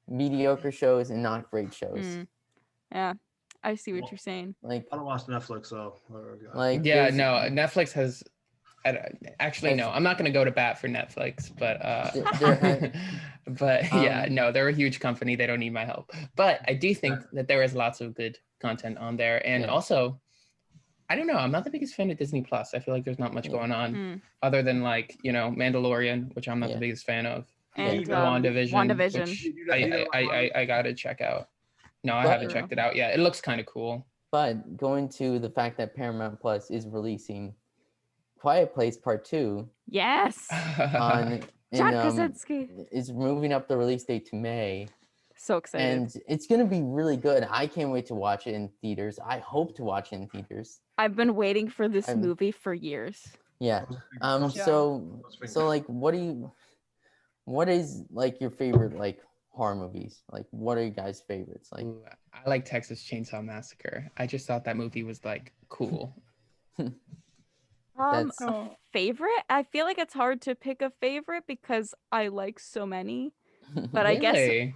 mediocre shows and not great shows. Yeah, I see what you're saying. Like, I don't watch Netflix, so like, yeah, no, Netflix has. Actually, no, I'm not going to go to bat for Netflix, but but yeah, no, they're a huge company. They don't need my help. But I do think that there is lots of good content on there, and also, I don't know, I'm not the biggest fan of Disney Plus. I feel like there's not much going on other than, like, you know, Mandalorian, which I'm not the biggest fan of, and WandaVision, which I gotta check out. No, I haven't checked it out yet. It looks kind of cool. But going to the fact that Paramount Plus is releasing Quiet Place Part 2. Yes. Jack Krasinski is moving up the release date to May. So excited. And it's going to be really good. I can't wait to watch it in theaters. I hope to watch it in theaters. I've been waiting for this movie for years. Yeah. So like, what is like your favorite like horror movies? Like, what are you guys' favorites? Like, I like Texas Chainsaw Massacre. I just thought that movie was like cool. A favorite? I feel like it's hard to pick a favorite because I like so many. But I guess, I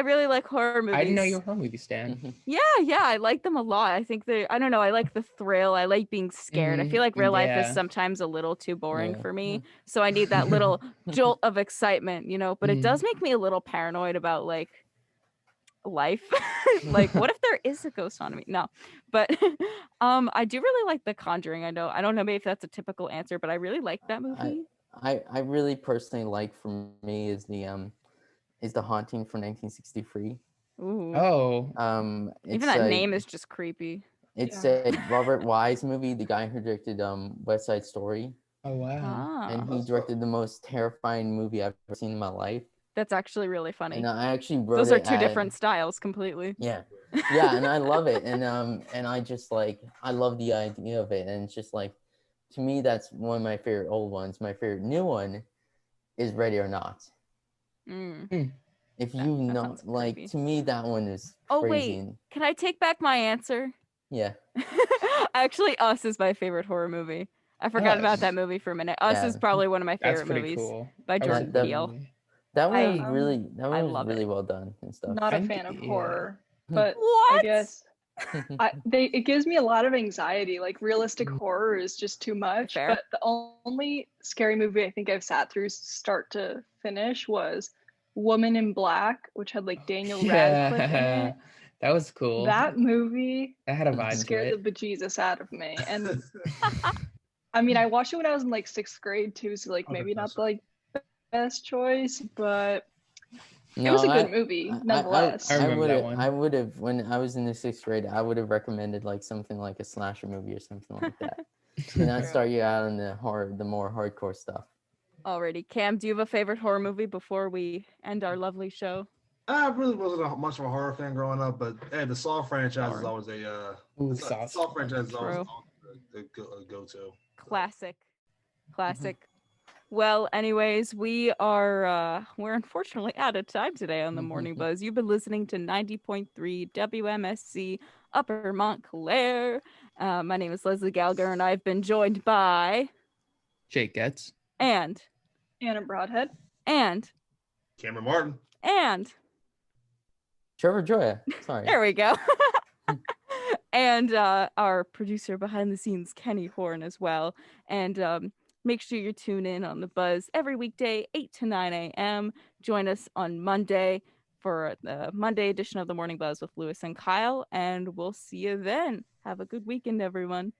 really like horror movies. I didn't know you were a horror movie stan. Yeah, I like them a lot. I think I don't know, I like the thrill. I like being scared. I feel like real life is sometimes a little too boring for me. So I need that little jolt of excitement, you know, but it does make me a little paranoid about like life. Like, what if there is a ghost on me? No, but I do really like The Conjuring. I don't know maybe if that's a typical answer, but I really like that movie. I really personally like, for me, is the Haunting from 1963. Ooh. Oh. Even that name is just creepy. It's a Robert Wise movie, the guy who directed West Side Story. Oh wow. And he directed the most terrifying movie I've ever seen in my life. That's actually really funny. And I actually wrote Those are two different styles completely. Yeah. Yeah, and I love it. And I just like, I love the idea of it. And it's just like, to me, that's one of my favorite old ones. My favorite new one is Ready or Not. If you know, like, creepy. to me, that one is Oh crazy. wait, can I take back my answer? Yeah. Actually, Us is my favorite horror movie. I forgot about that movie for a minute. Us is probably one of my That's favorite pretty movies cool. by That was a Jordan good Peele. movie. That one was I really, love really it. well done and stuff. Not a fan of yeah. horror, but I What? guess it gives me a lot of anxiety. Like realistic horror is just too much. Fair. But the only scary movie I think I've sat through start to finish was Woman in Black, which had like Daniel Radcliffe in it. That was cool. That movie That had a vibe to scared it. the bejesus out of me. And I mean, I watched it when I was in like 6th grade too, so like maybe not the like best choice, but it was a good movie nonetheless. I remember that one. I would have, when I was in the 6th grade, I would have recommended like something like a slasher movie or something like that. To not start you out on the more hardcore stuff. Alrighty, Cam, do you have a favorite horror movie before we end our lovely show? I really wasn't much of a horror fan growing up, but hey, the Saw franchise is always Saw franchise is always a go-to. Classic. Well, anyways, we're unfortunately out of time today on the Morning Buzz. You've been listening to 90.3 WMSC Upper Montclair. My name is Leslie Gallagher, and I've been joined by Jake Getz and Anna Broadhead and Cameron Martin and Trevor Joya. Sorry. There we go. And our producer behind the scenes, Kenny Horn, as well. And make sure you tune in on the Buzz every weekday, 8 to 9 a.m. Join us on Monday for the Monday edition of the Morning Buzz with Lewis and Kyle. And we'll see you then. Have a good weekend, everyone.